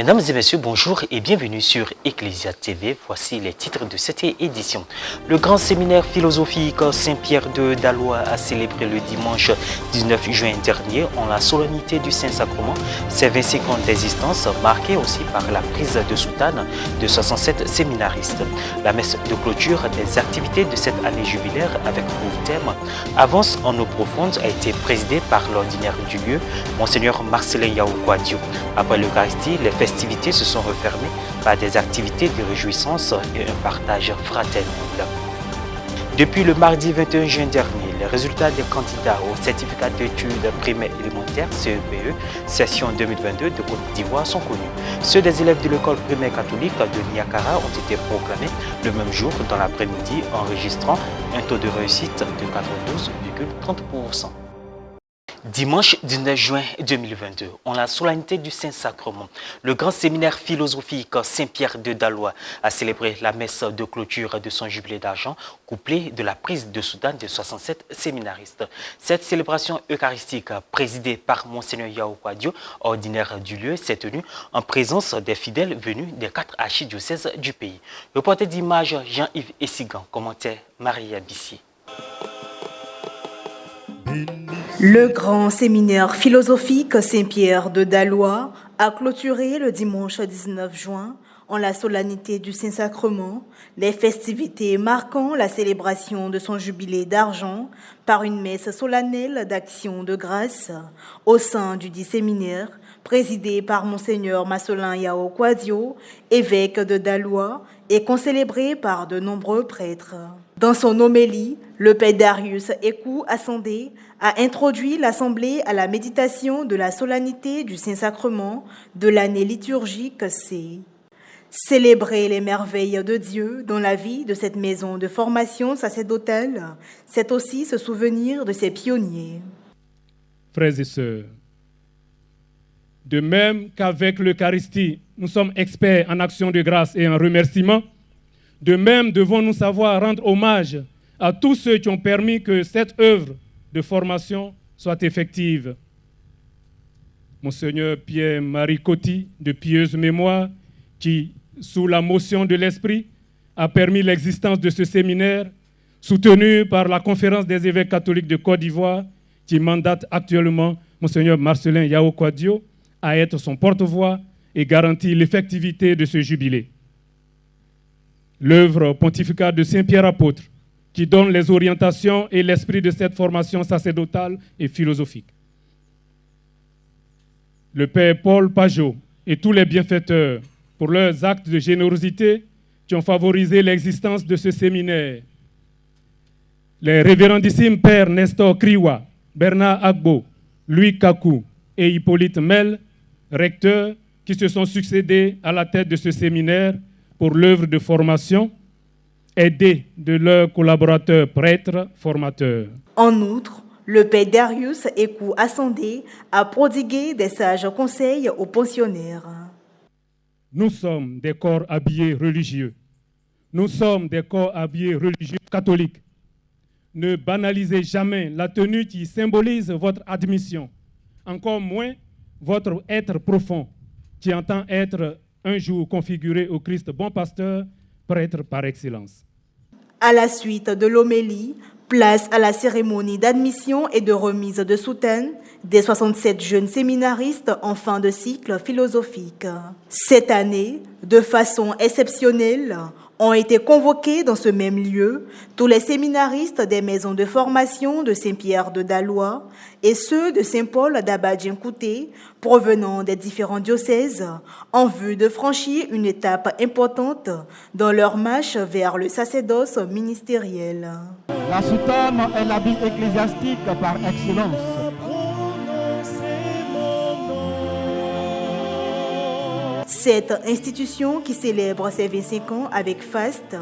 Mesdames et messieurs, bonjour et bienvenue sur Ecclesia TV. Voici les titres de cette édition. Le grand séminaire philosophique Saint-Pierre de Dalois a célébré le dimanche 19 juin dernier en la solennité du Saint-Sacrement ses 25 ans d'existence, marqués aussi par la prise de soutane de 67 séminaristes. La messe de clôture des activités de cette année jubilaire avec pour thème « Avance en eau profonde » a été présidée par l'ordinaire du lieu, Monseigneur Marcelin Yaoukwadio. Après l'Eucharistie, les festivités se sont refermées par des activités de réjouissance et un partage fraternel. Depuis le mardi 21 juin dernier, les résultats des candidats au certificat d'études primaires élémentaires CEPE, session 2022 de Côte d'Ivoire sont connus. Ceux des élèves de l'école primaire catholique de Niakara ont été proclamés le même jour dans l'après-midi, enregistrant un taux de réussite de 92,30%. Dimanche 19 juin 2022, en la solennité du Saint-Sacrement, le grand séminaire philosophique Saint-Pierre de Dalois a célébré la messe de clôture de son jubilé d'argent, couplée de la prise de soutane de 67 séminaristes. Cette célébration eucharistique, présidée par Monseigneur Yaoukwadio, ordinaire du lieu, s'est tenue en présence des fidèles venus des 4 archidiocèses du pays. Reporter d'image Jean-Yves Essigan, commentaire Maria Bissi. Le grand séminaire philosophique Saint-Pierre de Dalois a clôturé le dimanche 19 juin en la solennité du Saint-Sacrement les festivités marquant la célébration de son jubilé d'argent par une messe solennelle d'action de grâce au sein du dit séminaire présidé par Monseigneur Marcelin Yaoukwadio, évêque de Dalois et concélébré par de nombreux prêtres. Dans son homélie, le père Darius Ekou Assandé a introduit l'Assemblée à la méditation de la solennité du Saint-Sacrement de l'année liturgique C. Célébrer les merveilles de Dieu dans la vie de cette maison de formation sacerdotale, c'est aussi se souvenir de ses pionniers. Frères et sœurs, de même qu'avec l'Eucharistie, nous sommes experts en action de grâce et en remerciement, de même devons-nous savoir rendre hommage à tous ceux qui ont permis que cette œuvre de formation soit effective. Monseigneur Pierre-Marie Coty, de pieuse mémoire, qui, sous la motion de l'Esprit, a permis l'existence de ce séminaire, soutenu par la Conférence des évêques catholiques de Côte d'Ivoire, qui mandate actuellement Monseigneur Marcelin Yaoukwadio à être son porte-voix et garantit l'effectivité de ce jubilé. L'œuvre pontificale de Saint-Pierre apôtre, qui donne les orientations et l'esprit de cette formation sacerdotale et philosophique. Le Père Paul Pajot et tous les bienfaiteurs pour leurs actes de générosité qui ont favorisé l'existence de ce séminaire. Les révérendissimes Pères Nestor Kriwa, Bernard Agbo, Louis Kakou et Hippolyte Mel, recteurs qui se sont succédés à la tête de ce séminaire pour l'œuvre de formation, aidés de leurs collaborateurs prêtres formateurs. En outre, le père Darius Ekou Assandé a prodigué des sages conseils aux pensionnaires. Nous sommes des corps habillés religieux. Nous sommes des corps habillés religieux catholiques. Ne banalisez jamais la tenue qui symbolise votre admission, encore moins votre être profond, qui entend être un jour configuré au Christ bon pasteur, prêtre par excellence. À la suite de l'homélie, place à la cérémonie d'admission et de remise de soutane des 67 jeunes séminaristes en fin de cycle philosophique. Cette année, de façon exceptionnelle, ont été convoqués dans ce même lieu tous les séminaristes des maisons de formation de Saint-Pierre de Dalois et ceux de Saint-Paul d'Abadien-Kouté provenant des différents diocèses en vue de franchir une étape importante dans leur marche vers le sacerdoce ministériel. La soutane est l'habit ecclésiastique par excellence. Cette institution qui célèbre ses 25 ans avec faste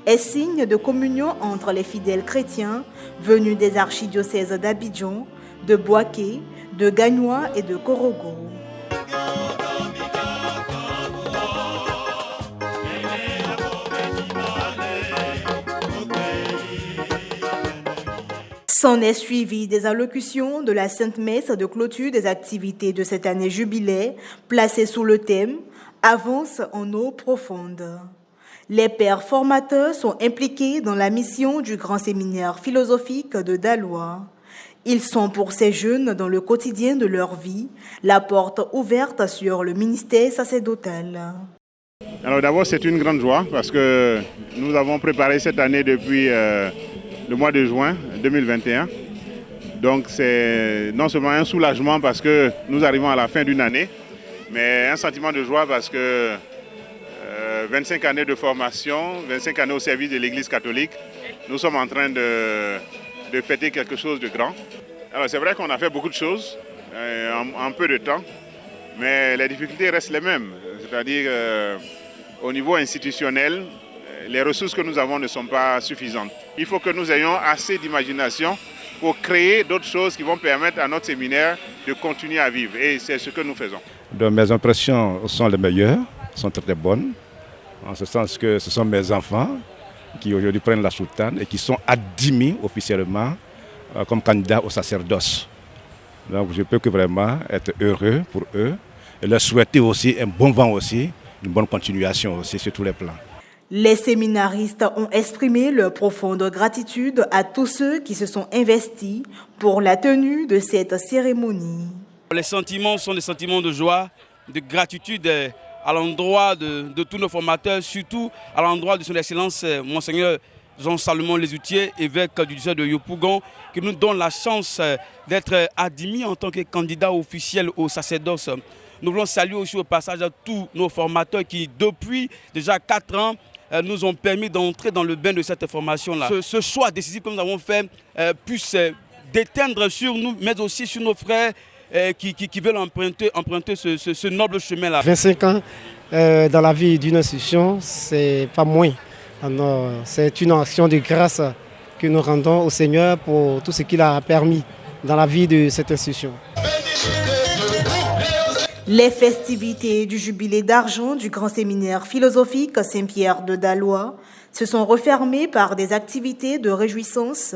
est signe de communion entre les fidèles chrétiens venus des archidiocèses d'Abidjan, de Bouaké, de Gagnoa et de Korogo. S'en est suivi des allocutions de la Sainte Messe de clôture des activités de cette année jubilée, placée sous le thème avance en eau profonde. Les pères formateurs sont impliqués dans la mission du grand séminaire philosophique de Daloa. Ils sont pour ces jeunes dans le quotidien de leur vie, la porte ouverte sur le ministère sacerdotal. Alors d'abord c'est une grande joie parce que nous avons préparé cette année depuis le mois de juin 2021. Donc c'est non seulement un soulagement parce que nous arrivons à la fin d'une année, mais un sentiment de joie parce que 25 années de formation, 25 années au service de l'Église catholique, nous sommes en train de fêter quelque chose de grand. Alors c'est vrai qu'on a fait beaucoup de choses en peu de temps, mais les difficultés restent les mêmes. C'est-à-dire au niveau institutionnel, les ressources que nous avons ne sont pas suffisantes. Il faut que nous ayons assez d'imagination pour créer d'autres choses qui vont permettre à notre séminaire de continuer à vivre. Et c'est ce que nous faisons. Donc mes impressions sont les meilleures, sont très bonnes, en ce sens que ce sont mes enfants qui aujourd'hui prennent la soutane et qui sont admis officiellement comme candidats au sacerdoce. Donc je peux que vraiment être heureux pour eux et leur souhaiter aussi un bon vent aussi, une bonne continuation aussi sur tous les plans. Les séminaristes ont exprimé leur profonde gratitude à tous ceux qui se sont investis pour la tenue de cette cérémonie. Les sentiments sont des sentiments de joie, de gratitude à l'endroit de tous nos formateurs, surtout à l'endroit de son Excellence Monseigneur Jean-Salomon Lesoutier, évêque du diocèse de Yopougon, qui nous donne la chance d'être admis en tant que candidat officiel au sacerdoce. Nous voulons saluer aussi au passage à tous nos formateurs qui, depuis déjà 4 ans, nous ont permis d'entrer dans le bain de cette formation-là. Ce choix décisif que nous avons fait puisse déteindre sur nous, mais aussi sur nos frères qui veulent emprunter ce noble chemin-là. 25 ans dans la vie d'une institution, c'est pas moins. C'est une action de grâce que nous rendons au Seigneur pour tout ce qu'il a permis dans la vie de cette institution. Les festivités du jubilé d'argent du grand séminaire philosophique Saint-Pierre de Daloa se sont refermées par des activités de réjouissance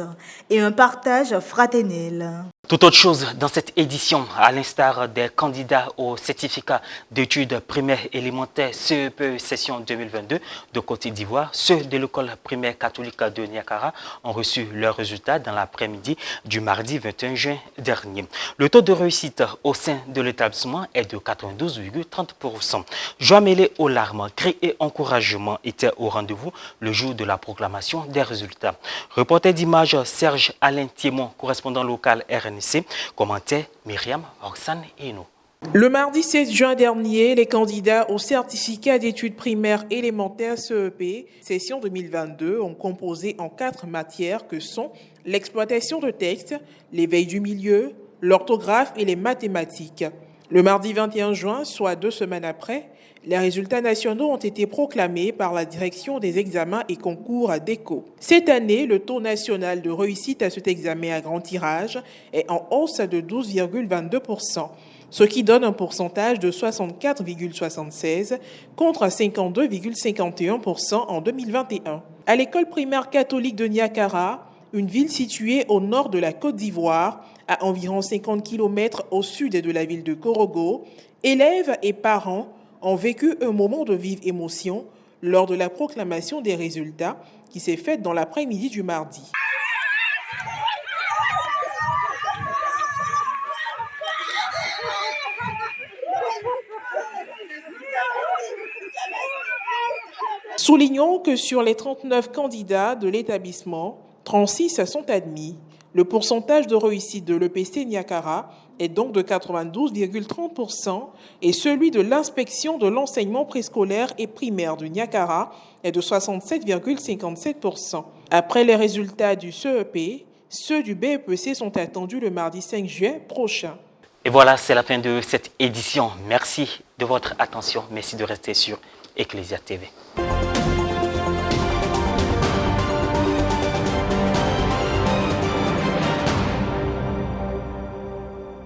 et un partage fraternel. Tout autre chose dans cette édition, à l'instar des candidats au certificat d'études primaires élémentaires CEPE session 2022 de Côte d'Ivoire, ceux de l'école primaire catholique de Niakara ont reçu leurs résultats dans l'après-midi du mardi 21 juin dernier. Le taux de réussite au sein de l'établissement est de 92,30%. Joie mêlée aux larmes, cris et encouragement étaient au rendez-vous le jour de la proclamation des résultats. Reporter d'image Serge Alain Thiémon, correspondant local RNC, commentait Myriam Roxane Eno. Le mardi 16 juin dernier, les candidats au certificat d'études primaires élémentaires CEP, session 2022, ont composé en 4 matières que sont l'exploitation de textes, l'éveil du milieu, l'orthographe et les mathématiques. Le mardi 21 juin, soit 2 semaines après, les résultats nationaux ont été proclamés par la direction des examens et concours d'ECO. Cette année, le taux national de réussite à cet examen à grand tirage est en hausse de 12,22%, ce qui donne un pourcentage de 64,76 contre 52,51% en 2021. À l'école primaire catholique de Niakara, une ville située au nord de la Côte d'Ivoire, à environ 50 km au sud de la ville de Korogo, élèves et parents ont vécu un moment de vive émotion lors de la proclamation des résultats qui s'est faite dans l'après-midi du mardi. Soulignons que sur les 39 candidats de l'établissement, 36 sont admis. Le pourcentage de réussite de l'EPC Niakara est donc de 92,30% et celui de l'inspection de l'enseignement préscolaire et primaire de Niakara est de 67,57%. Après les résultats du CEP, ceux du BEPC sont attendus le mardi 5 juin prochain. Et voilà, c'est la fin de cette édition. Merci de votre attention. Merci de rester sur Ecclesia TV.